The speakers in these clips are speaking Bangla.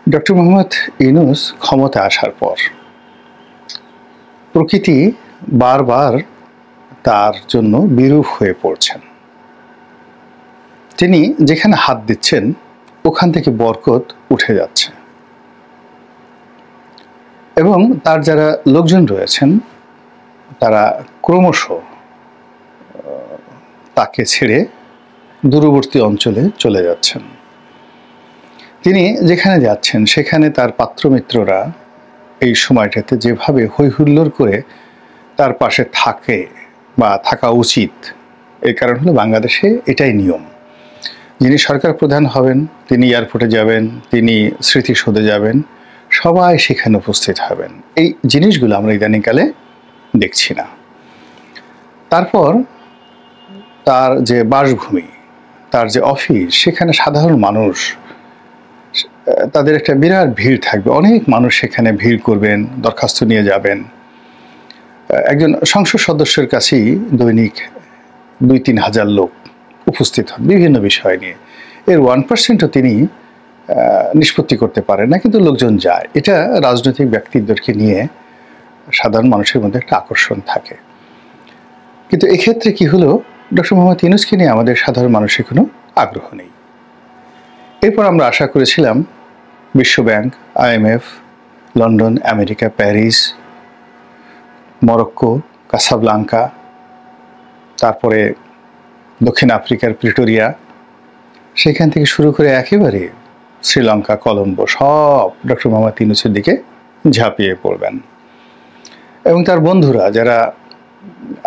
ডক্টর মোহাম্মদ ইউনূস ক্ষমতায় আসার পর প্রকৃতি বারবার তার জন্য বিরূপ হয়ে পড়ছেন। তিনি যেখানে হাত দিচ্ছেন ওখান থেকে বরকত উঠে যাচ্ছে এবং তার যারা লোকজন রয়েছেন তারা ক্রমশ তাকে ছেড়ে দূরবর্তী অঞ্চলে চলে যাচ্ছেন। তিনি যেখানে যাচ্ছেন সেখানে তার পাত্রমিত্ররা এই সময়টাতে যেভাবে হৈহুল্লোড় করে তার পাশে থাকে বা থাকা উচিত, এই কারণ হলো বাংলাদেশে এটাই নিয়ম। যিনি সরকার প্রধান হবেন তিনি এয়ারপোর্টে যাবেন, তিনি স্মৃতিসৌধে যাবেন, সবাই সেখানে উপস্থিত হবেন। এই জিনিসগুলো আমরা ইদানিংকালে দেখছি না। তারপর তার যে বাসভূমি, তার যে অফিস, সেখানে সাধারণ মানুষ তাদের একটা বিরাট ভিড় থাকবে, অনেক মানুষ সেখানে ভিড় করবেন, দরখাস্ত নিয়ে যাবেন। একজন সংসদ সদস্যের কাছেই দৈনিক ২-৩ হাজার লোক উপস্থিত হন বিভিন্ন বিষয় নিয়ে। এর 1%ও তিনি নিষ্পত্তি করতে পারেন না, কিন্তু লোকজন যায়। এটা রাজনৈতিক ব্যক্তিদেরকে নিয়ে সাধারণ মানুষের মধ্যে একটা আকর্ষণ থাকে। কিন্তু এক্ষেত্রে কি হলো, ডক্টর মোহাম্মদ ইউনূসকে নিয়ে আমাদের সাধারণ মানুষের কোনো আগ্রহ নেই। এরপর আমরা আশা করেছিলাম বিশ্বব্যাংক, IMF, London, America, Paris, Morocco, Casablanca, তারপরে দক্ষিণ আফ্রিকার প্রিটোরিয়া, সেখান থেকে শুরু করে একেবারে শ্রীলঙ্কা, কলম্বো, সব ডক্টর মোহাম্মদ ইউনূসের দিকে ঝাঁপিয়ে পড়বেন। এবং তার বন্ধুরা যারা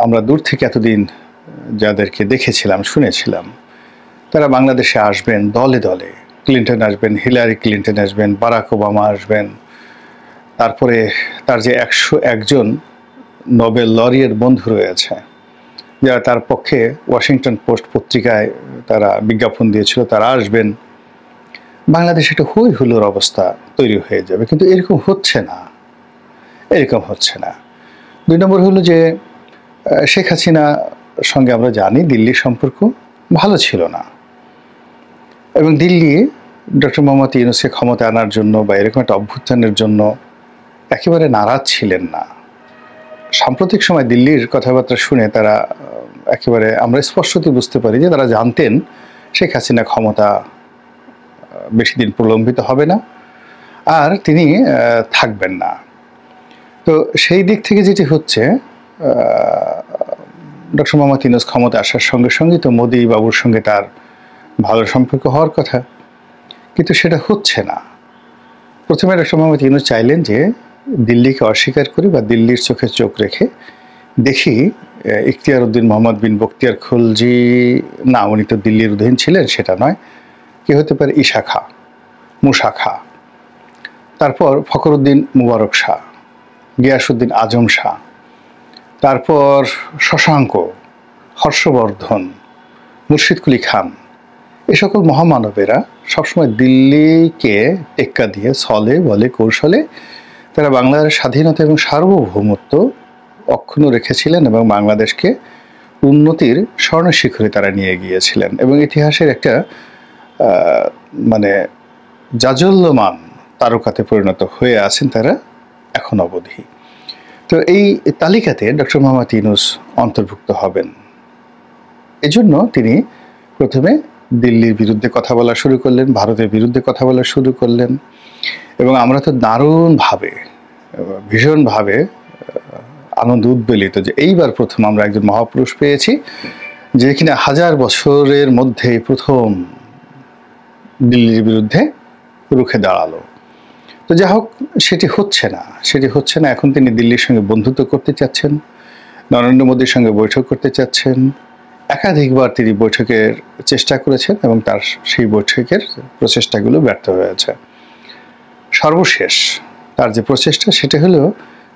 আমরা দূর থেকে এতদিন যাদেরকে দেখেছিলাম, শুনেছিলাম, তারা বাংলাদেশে আসবেন দলে দলে। ক্লিন্টন আসবেন, হিলারি ক্লিন্টন আসবেন, বারাক ওবামা আসবেন, তারপরে তার যে ১০১ জন নোবেল লরিয়েট বন্ধু রয়েছে যারা তার পক্ষে ওয়াশিংটন পোস্ট পত্রিকায় তারা বিজ্ঞাপন দিয়েছিল, তারা আসবেন। বাংলাদেশে একটা হই হুল্লোর অবস্থা তৈরি হয়ে যাবে, কিন্তু এরকম হচ্ছে না। ২ নম্বর হলো যে শেখ হাসিনার সঙ্গে আমরা জানি দিল্লির সম্পর্ক ভালো ছিল না, এবং দিল্লি ডক্টর মোহাম্মদ ইউনূসকে ক্ষমতা আনার জন্য বা এরকম একটা অভ্যুত্থানের জন্য একেবারে নারাজ ছিলেন না। সাম্প্রতিক সময় দিল্লির কথাবার্তা শুনে তারা একেবারে আমরা স্পষ্টতই বুঝতে পারি যে তারা জানতেন শেখ হাসিনা ক্ষমতা বেশি দিন প্রলম্বিত হবে না আর তিনি থাকবেন না। তো সেই দিক থেকে যেটি হচ্ছে, ডক্টর মোহাম্মদ ইউনূস ক্ষমতা আসার সঙ্গে সঙ্গে তো মোদি বাবুর সঙ্গে তার ভালো সম্পর্ক হওয়ার কথা, কিন্তু সেটা হচ্ছে না। প্রথমে ডক্টর মোহাম্মদ ইউনূস চাইলেন যে দিল্লিকে অস্বীকার করি বা দিল্লির চোখে চোখ রেখে দেখি ইখতিয়ার উদ্দিন মোহাম্মদ বিন বখতিয়ার খলজি, না উনি তো দিল্লির অধীন ছিলেন, সেটা নয়, কি হতে পারে ঈশা খা, মুসা খা, তারপর ফখরুদ্দিন মুবারক শাহ, গিয়াসউদ্দিন আজম শাহ, তারপর শশাঙ্ক, হর্ষবর্ধন, মুর্শিদ কুলি খান, এ সকল মহামানবেরা সবসময় দিল্লিকে টেক্কা দিয়ে ছলে বলে কৌশলে তারা বাংলার স্বাধীনতা এবং সার্বভৌমত্ব অক্ষুণ্ণ রেখেছিলেন এবং বাংলাদেশকে উন্নতির স্বর্ণশিখরে তারা নিয়ে গিয়েছিলেন, এবং ইতিহাসের একটা মানে জাজল্যমান তারকাতে পরিণত হয়ে আছেন তারা এখন অবধি। তো এই তালিকাতে ডক্টর মোহাম্মদ ইউনূস অন্তর্ভুক্ত হবেন। এজন্য তিনি প্রথমে দিল্লির বিরুদ্ধে কথা বলা শুরু করলেন, ভারতের বিরুদ্ধে কথা বলা শুরু করলেন, এবং আমরা তো দারুণভাবে, ভীষণভাবে আনন্দ উদ্বেলিত যে এইবার প্রথম আমরা একজন মহাপুরুষ পেয়েছি যে কিনা 1000 বছরের মধ্যে প্রথম দিল্লির বিরুদ্ধে রুখে দাঁড়ালো। তো যাই হোক, সেটি হচ্ছে না। এখন তিনি দিল্লির সঙ্গে বন্ধুত্ব করতে চাচ্ছেন, নরেন্দ্র মোদীর সঙ্গে বৈঠক করতে চাচ্ছেন। একাধিকবার তিনি বৈঠকের চেষ্টা করেছেন এবং তার সেই বৈঠকের প্রচেষ্টাগুলো ব্যর্থ হয়েছে। সর্বশেষ তার যে প্রচেষ্টা সেটা হলো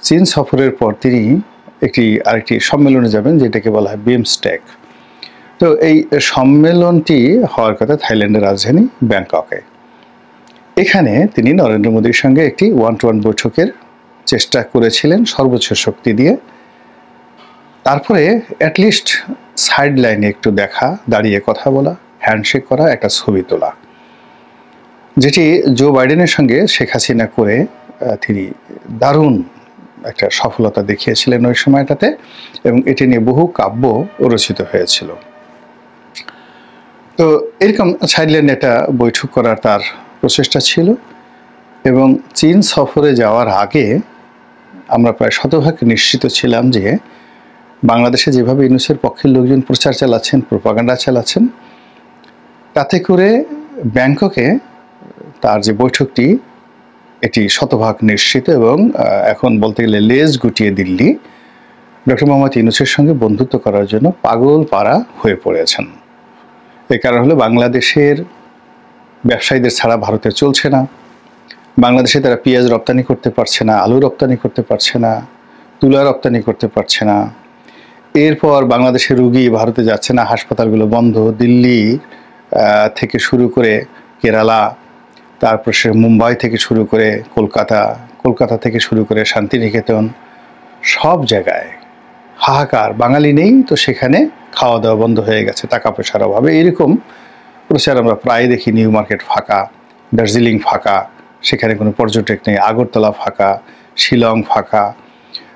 চীন সফরের পর তিনি আরেকটি সম্মেলনে যাবেন, যেটাকে বলা হয় বিমস্টেক। তো এই সম্মেলনটি হওয়ার কথা থাইল্যান্ডের রাজধানী ব্যাংককে। এখানে তিনি নরেন্দ্র মোদীর সঙ্গে একটি 1-to-1 বৈঠকের চেষ্টা করেছিলেন সর্বোচ্চ শক্তি দিয়ে। তারপরে অ্যাটলিস্ট সাইড লাইনে একটু দেখা, দাঁড়িয়ে কথা বলা, হ্যান্ডশেক করা, একটা ছবি তোলা। যেটি জো বাইডেনের সঙ্গে শেখ হাসিনা করে তিনি দারুণ একটা সফলতা দেখিয়েছিলেন ওই সময়টাতে, এবং এটি নিয়ে বহু কাব্য রচিত হয়েছিল। তো এরকম সাইডল্যান্ডে একটা বৈঠক করার তার প্রচেষ্টা ছিল, এবং চীন সফরে যাওয়ার আগে আমরা প্রায় শতভাগ নিশ্চিত ছিলাম যে বাংলাদেশে যেভাবে ইউনূসের পক্ষের লোকজন প্রচার চালাচ্ছেন, প্রোপাগান্ডা চালাচ্ছেন, তাতে করে ব্যাংককে তার যে বৈঠকটি এটি শতভাগ নিশ্চিত, এবং এখন বলতে গেলে লেজ গুটিয়ে দিল্লি ডক্টর মোহাম্মদ ইউনূসের সঙ্গে বন্ধুত্ব করার জন্য পাগল পাড়া হয়ে পড়েছেন। এই কারণ হলো বাংলাদেশের ব্যবসায়ীদের ছাড়া ভারতে চলছে না, বাংলাদেশে তারা পেঁয়াজ রপ্তানি করতে পারছে না, আলু রপ্তানি করতে পারছে না, তুলা রপ্তানি করতে পারছে না। এরপর বাংলাদেশের রুগী ভারতে যাচ্ছে না, হাসপাতালগুলো বন্ধ। দিল্লি থেকে শুরু করে কেরালা, তারপর সে মুম্বাই থেকে শুরু করে কলকাতা, কলকাতা থেকে শুরু করে শান্তিনিকেতন, সব জায়গায় হাহাকার। বাঙালি নেই তো সেখানে খাওয়া দাওয়া বন্ধ হয়ে গেছে টাকা পয়সার অভাবে। এরকম প্রচার আমরা প্রায় দেখি। নিউ মার্কেট ফাঁকা, দার্জিলিং ফাঁকা, সেখানে কোনো পর্যটক নেই, আগরতলা ফাঁকা, শিলং ফাঁকা।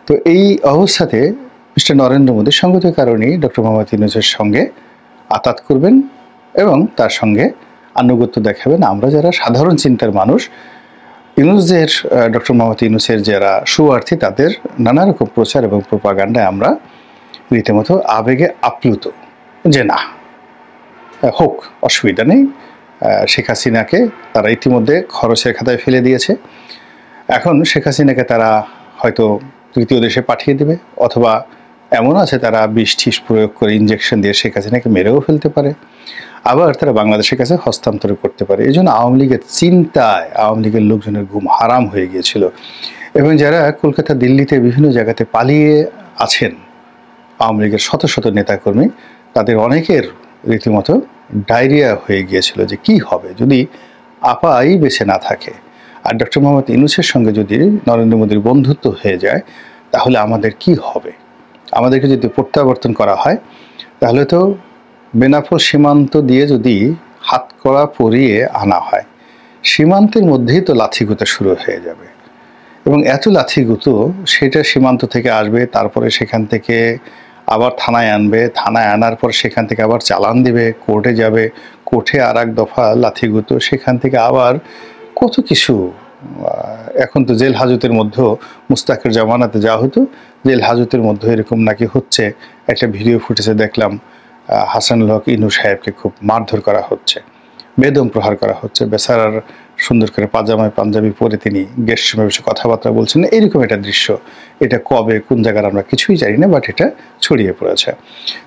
তো এই অবস্থাতে মিস্টার নরেন্দ্র মোদী সঙ্গত কারণেই ডক্টর মোহাম্মদ ইউনূসের সঙ্গে আতাত করবেন এবং তার সঙ্গে আনুগত্য দেখাবেন। আমরা যারা সাধারণ চিন্তার মানুষ, ইউনূসের ডক্টর মোহাম্মদ ইউনূসের যারা সুয়ার্থী, তাদের নানা রকম প্রচার এবং প্রোপাগান্ডায় আমরা রীতিমতো আবেগে আপ্লুত যে না হোক, অসুবিধা নেই। শেখ হাসিনাকে তারা ইতিমধ্যে খরচের খাতায় ফেলে দিয়েছে, এখন শেখ হাসিনাকে তারা হয়তো তৃতীয় দেশে পাঠিয়ে দেবে, অথবা এমন আছে তারা বিষ প্রয়োগ করে ইঞ্জেকশন দিয়ে শেখ হাসিনাকে মেরেও ফেলতে পারে, আবার তারা বাংলাদেশের কাছে হস্তান্তর করতে পারে। এই জন্য আওয়ামী লীগের চিন্তায় আওয়ামী লীগের লোকজনের ঘুম হারাম হয়ে গিয়েছিল, এবং যারা কলকাতা দিল্লিতে বিভিন্ন জায়গাতে পালিয়ে আছেন আওয়ামী লীগের শত শত নেতাকর্মী, তাদের অনেকের রীতিমতো ডায়রিয়া হয়ে গিয়েছিল যে কি হবে যদি আপাই বেঁচে না থাকে, আর ডক্টর মোহাম্মদ ইউনূসের সঙ্গে যদি নরেন্দ্র মোদীর বন্ধুত্ব হয়ে যায় তাহলে আমাদের কি হবে। আমাদেরকে যদি প্রত্যাবর্তন করা হয় তাহলে তো বেনাপোল সীমান্ত দিয়ে যদি হাতকড়া পরিয়ে আনা হয়, সীমান্তের মধ্যেই তো লাঠিগুঁতো শুরু হয়ে যাবে, এবং এত লাঠিগুঁতো সেটা সীমান্ত থেকে আসবে, তারপরে সেখান থেকে আবার থানায় আনবে, থানায় আনার পর সেখান থেকে আবার চালান দিবে, কোর্টে যাবে, কোর্টে আর এক দফা লাঠিগুঁতো, সেখান থেকে আবার কত কিছু। এখন তো জেল হাজতের মধ্যেও মুস্তাকের জামানাতে যা হতো, জেল হাজতের মধ্যে এরকম নাকি হচ্ছে। একটা ভিডিও ফুটেজে দেখলাম হাসানুল হক ইনু সাহেবকে খুব মারধর করা হচ্ছে, বেদম প্রহার করা হচ্ছে, বেচারার সুন্দর করে পাজামায় পাঞ্জাবি পরে তিনি গেস্ট রুমে বসে কথাবার্তা বলছেন। এইরকম একটা দৃশ্য, এটা কবে কোন জায়গার আমরা কিছুই জানি না, বাট এটা ছড়িয়ে পড়েছে।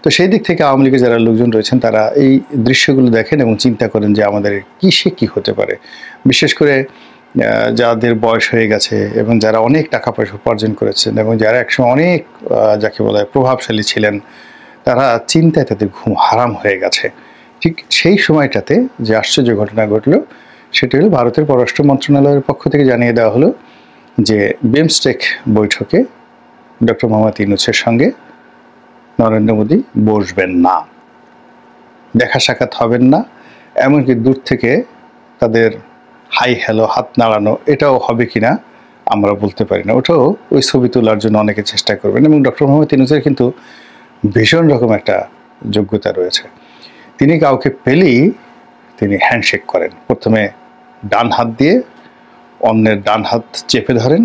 তো সেই দিক থেকে আওয়ামী লীগের যারা লোকজন রয়েছেন তারা এই দৃশ্যগুলো দেখেন এবং চিন্তা করেন যে আমাদের কিসে কি হতে পারে। বিশেষ করে যাদের বয়স হয়ে গেছে এবং যারা অনেক টাকা পয়সা উপার্জন করেছেন এবং যারা একসময় অনেক যাকে বলা হয় প্রভাবশালী ছিলেন, তারা চিন্তায় তাদের ঘুম হারাম হয়ে গেছে। ঠিক সেই সময়টাতে যে আশ্চর্য ঘটনা ঘটলো সেটা হলো ভারতের পররাষ্ট্র মন্ত্রণালয়ের পক্ষ থেকে জানিয়ে দেওয়া হলো যে বিমস্টেক বৈঠকে ডক্টর মোহাম্মদ ইউনূসের সঙ্গে নরেন্দ্র মোদী বসবেন না, দেখা সাক্ষাৎ হবেন না, এমনকি দূর থেকে তাদের হাই হ্যালো হাত নাড়ানো এটাও হবে কিনা আমরা বলতে পারি না। ওটাও ওই ছবি তোলার জন্য অনেকে চেষ্টা করবেন, এবং ডক্টর মোহাম্মদ ইউনূসের কিন্তু ভীষণ রকম একটা যোগ্যতা রয়েছে। তিনি কাউকে পেলেই তিনি হ্যান্ডশেক করেন, প্রথমে ডান হাত দিয়ে অন্যের ডান হাত চেপে ধরেন,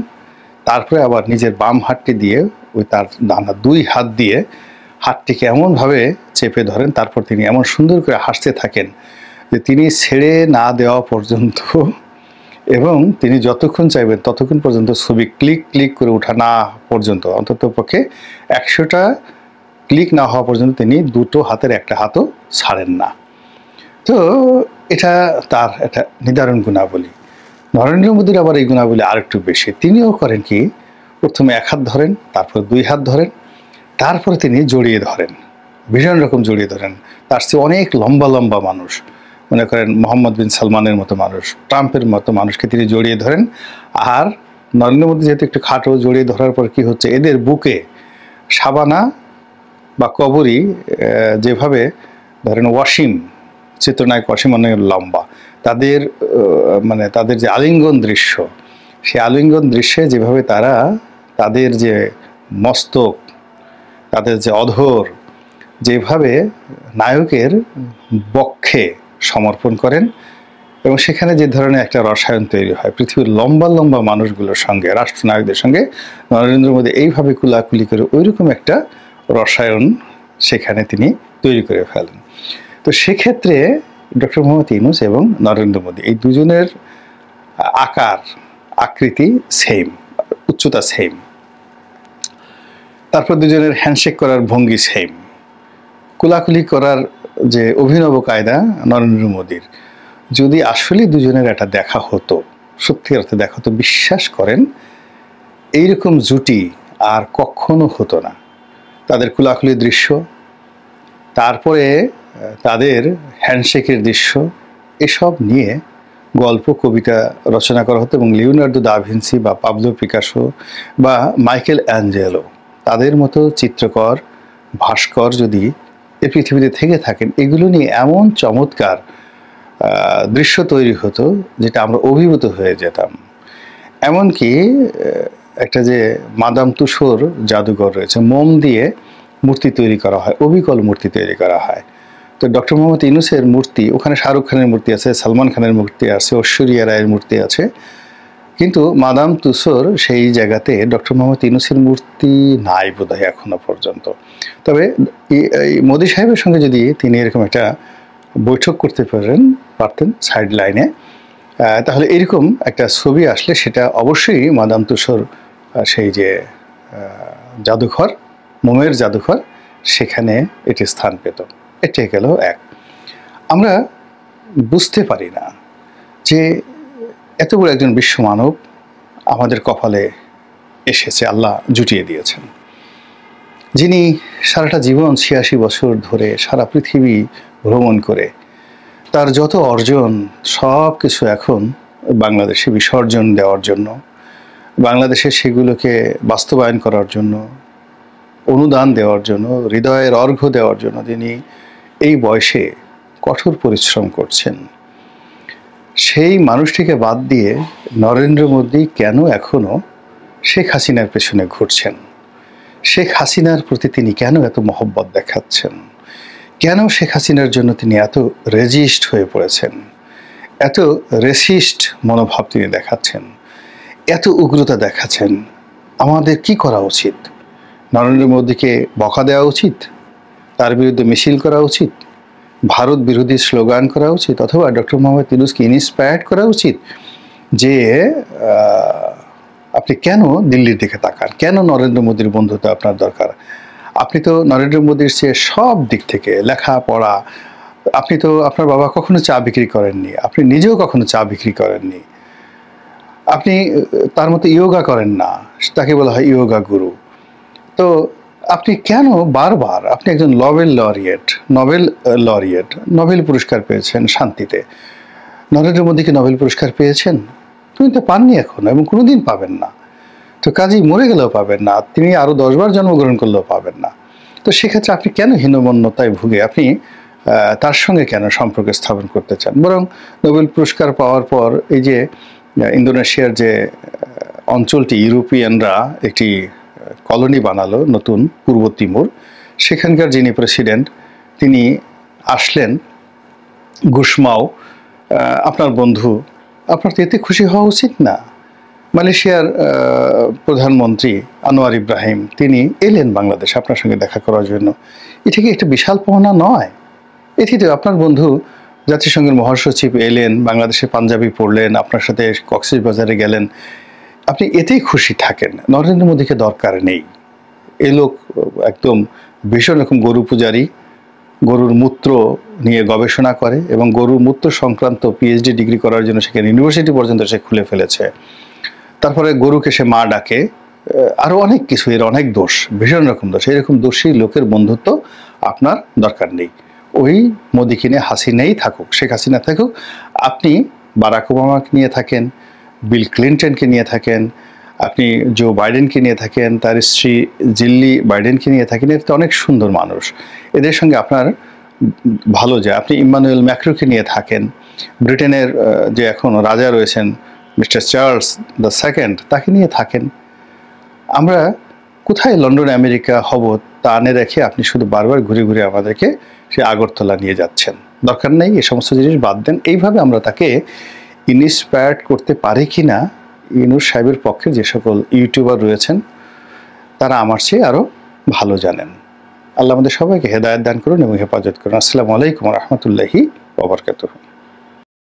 তারপরে আবার নিজের বাম হাতটি দিয়ে ওই তার ডান হাত দুই হাত দিয়ে হাতটিকে এমনভাবে চেপে ধরেন, তারপর তিনি এমন সুন্দর করে হাসতে থাকেন যে তিনি ছেড়ে না দেওয়া পর্যন্ত, এবং তিনি যতক্ষণ চাইবেন ততক্ষণ পর্যন্ত ছবি ক্লিক করে ওঠা না পর্যন্ত, অন্তত পক্ষে 100টা ক্লিক না হওয়া পর্যন্ত তিনি দুটো হাতের একটা হাতও ছাড়েন না। তো এটা তার একটা নিদারুণ গুণাবলী। নরেন্দ্র মোদীর আবার এই গুণাবলী আর একটু বেশি। তিনিও করেন কি, প্রথমে এক হাত ধরেন, তারপর দুই হাত ধরেন, তারপরে তিনি জড়িয়ে ধরেন, ভীষণ রকম জড়িয়ে ধরেন। তার চেয়ে অনেক লম্বা লম্বা মানুষ, মনে করেন মোহাম্মদ বিন সালমানের মতো মানুষ, ট্রাম্পের মতো মানুষকে তিনি জড়িয়ে ধরেন। আর নরেন্দ্র মোদী যেহেতু একটু খাটো, জড়িয়ে ধরার পর কি হচ্ছে, এদের বুকে সাবানা বা কবরী যেভাবে ধরেন ওয়াসিম, চিত্রনায়ক ওয়াসিম অনেক লম্বা, তাদের মানে তাদের যে আলিঙ্গন দৃশ্য, সেই আলিঙ্গন দৃশ্যে যেভাবে তারা তাদের যে মস্তক, তাদের যে অধর যেভাবে নায়কের বক্ষে সমর্পণ করেন, এবং সেখানে যে ধরনের একটা রসায়ন তৈরি হয় পৃথিবীর লম্বা লম্বা মানুষগুলোর সঙ্গে, রাষ্ট্রনায়কদের সঙ্গে নরেন্দ্র মোদী এইভাবে কুলাকুলি করে ওইরকম একটা রসায়ন সেখানে তিনি তৈরি করে ফেলেন। তো সেক্ষেত্রে ডক্টর মোহাম্মদ ইউনূস এবং নরেন্দ্র মোদী এই দুজনের আকার আকৃতি সেম, উচ্চতা সেম, তারপর দুজনের হ্যান্ডশেক করার ভঙ্গি সেম, কুলাকুলি করার যে অভিনব কায়দা নরেন্দ্র মোদীর, যদি আসলে দুজনের একটা দেখা হতো, সত্যি অর্থে দেখা হতো, বিশ্বাস করেন এইরকম জুটি আর কখনো হতো না। তাদের কুলাকুলির দৃশ্য, তারপরে তাদের হ্যান্ডশেকের দৃশ্য, এসব নিয়ে গল্প কবিতা রচনা করা হতো, এবং লিওনার্দো দা ভিঞ্চি বা পাবলো পিকাসো বা মাইকেল অ্যাঞ্জেলো তাদের মতো চিত্রকর ভাস্কর যদি এই পৃথিবীতে থেকে থাকেন, এগুলো নিয়ে এমন চমৎকার দৃশ্য তৈরি হতো যেটা আমরা অভিভূত হয়ে যেতাম। এমনকি একটা যে মাদাম তুসোর জাদুঘর রয়েছে, মোম দিয়ে মূর্তি তৈরি করা হয়, অবিকল মূর্তি তৈরি করা হয়। তো ডক্টর মোহাম্মদ ইউনূসের মূর্তি, ওখানে শাহরুখ খানের মূর্তি আছে, সালমান খানের মূর্তি আছে, ঐশ্বরিয়া রায়ের মূর্তি আছে, কিন্তু মাদাম তুসোর সেই জায়গাতে ডক্টর মোহাম্মদ ইউনূসের মূর্তি নাই বোধহয় এখনো পর্যন্ত। তবে এই মোদি সাহেবের সঙ্গে যদি তিনি এরকম একটা বৈঠক করতে পারতেন সাইড লাইনে, তাহলে এরকম একটা ছবি আসলে সেটা অবশ্যই মাদাম তুসোর সেই যে জাদুঘর, মোমের জাদুঘর, সেখানে এটি স্থান পেত। এটাই গেল এক। আমরা বুঝতে পারি না যে এত বড় একজন বিশ্ব মানব আমাদের কপালে এসেছে, আল্লাহ জুটিয়ে দিয়েছেন, যিনি সারাটা জীবন ৮৬ বছর ধরে সারা পৃথিবী ভ্রমণ করে তার যত অর্জন সব কিছু এখন বাংলাদেশে বিসর্জন দেওয়ার জন্য, বাংলাদেশে সেগুলোকে বাস্তবায়ন করার জন্য, অনুদান দেওয়ার জন্য, হৃদয়ের অর্ঘ্য দেওয়ার জন্য তিনি এই বয়সে কঠোর পরিশ্রম করছেন। সেই মানুষটিকে বাদ দিয়ে নরেন্দ্র মোদী কেন এখনো শেখ হাসিনার পেছনে ঘুরছেন? শেখ হাসিনার প্রতি তিনি কেন এত মহব্বত দেখাচ্ছেন? কেন শেখ হাসিনার জন্য তিনি এত রেজিস্ট হয়ে পড়েছেন, এত রেসিস্ট মনোভাব তিনি দেখাচ্ছেন, এত উগ্রতা দেখাচ্ছেন? আমাদের কি করা উচিত? নরেন্দ্র মোদীকে বকা দেওয়া উচিত? তার বিরুদ্ধে মিছিল করা উচিত? ভারত বিরোধী স্লোগান করা উচিত? অথবা ডক্টর মোহাম্মদ ইউনূসকে ইন্সপায়ার্ড করা উচিত যে আপনি কেন দিল্লির দিকে তাকান, কেন নরেন্দ্র মোদীর বন্ধুত্ব আপনার দরকার? আপনি তো নরেন্দ্র মোদীর চেয়ে সব দিক থেকে, লেখাপড়া, আপনি তো, আপনার বাবা কখনো চা বিক্রি করেননি, আপনি নিজেও কখনো চা বিক্রি করেননি, আপনি তার মতো ইয়োগা করেন না, তাকে বলা হয় ইয়োগা গুরু। তো আপনি কেন বারবার, আপনি একজন নোবেল পুরস্কার পেয়েছেন শান্তিতে, নরেন্দ্র মোদীকে নোবেল পুরস্কার পেয়েছেন? তুমি তো পাননি এখনো, এবং কোনোদিন পাবেন না। তো কাজেই মরে গেলেও পাবেন না, তিনি আরও 10 বার জন্মগ্রহণ করলেও পাবেন না। তো সেক্ষেত্রে আপনি কেন হীনমন্যতায় ভুগে আপনি তার সঙ্গে কেন সম্পর্ক স্থাপন করতে চান? বরং নোবেল পুরস্কার পাওয়ার পর এই যে ইন্দোনেশিয়ার যে অঞ্চলটি ইউরোপিয়ানরা একটি কলোনি বানালো, নতুন পূর্ব তিমুর, সেখানকার যিনি প্রেসিডেন্ট তিনি আসলেন, গুসমাও, আপনার বন্ধু, আপনার তো এতে খুশি হওয়া উচিত না? মালয়েশিয়ার প্রধানমন্ত্রী আনোয়ার ইব্রাহিম তিনি এলেন বাংলাদেশে আপনার সঙ্গে দেখা করার জন্য, এটা কি একটা বিশাল পাওনা নয়? এটি তো আপনার বন্ধু জাতিসংঘের মহাসচিব এলেন, বাংলাদেশে পাঞ্জাবি পড়লেন, আপনার সাথে কক্সবাজারে গেলেন, আপনি এতেই খুশি থাকেন। নরেন্দ্র মোদীকে দরকার নেই। এই লোক একদম ভীষণ রকম গরু পূজারী, গরুর মূত্র নিয়ে গবেষণা করে, এবং গরুর মূত্র সংক্রান্ত পিএইচডি ডিগ্রি করার জন্য সেখানে ইউনিভার্সিটি পর্যন্ত সে খুলে ফেলেছে। তারপরে গরুকে সে মা ডাকে, আরও অনেক কিছু, এর অনেক দোষ, ভীষণ রকম দোষ। এরকম দোষী লোকের বন্ধুত্ব আপনার দরকার নেই। ওই মোদীকে নিয়ে হাসিনাই থাকুক, শেখ হাসিনা থাকুক, আপনি বারাক ওবামাকে নিয়ে থাকেন, বিল ক্লিন্টনকে নিয়ে থাকেন, আপনি জো বাইডেনকে নিয়ে থাকেন, তার স্ত্রী জিল্লি বাইডেনকে নিয়ে থাকেন, এর তো অনেক সুন্দর মানুষ, এদের সঙ্গে আপনার ভালো যায়। আপনি ইম্মানুয়েল ম্যাক্রোকে নিয়ে থাকেন, ব্রিটেনের যে এখন রাজা রয়েছেন মিস্টার চার্লস দ্য সেকেন্ড, তাকে নিয়ে থাকেন। আমরা কোথায় লন্ডন আমেরিকা হব তা আনে রেখে আপনি শুধু বারবার ঘুরে ঘুরে আমাদেরকে সে আগরতলা নিয়ে যাচ্ছেন। দরকার নেই, এই সমস্ত জিনিস বাদ দেন। এইভাবে আমরা তাকে ইন্সপায়ার্ড করতে পারি কি না, ইউনূস সাহেবের পক্ষে যে সকল ইউটিউবার রয়েছেন তারা আমার চেয়ে আরও ভালো জানেন। আল্লাহ আমাদের সবাইকে হেদায়েত দান করুন এবং হেফাজত করুন। আসসালামু আলাইকুম ওয়া রাহমাতুল্লাহি ওয়া বারাকাতুহু।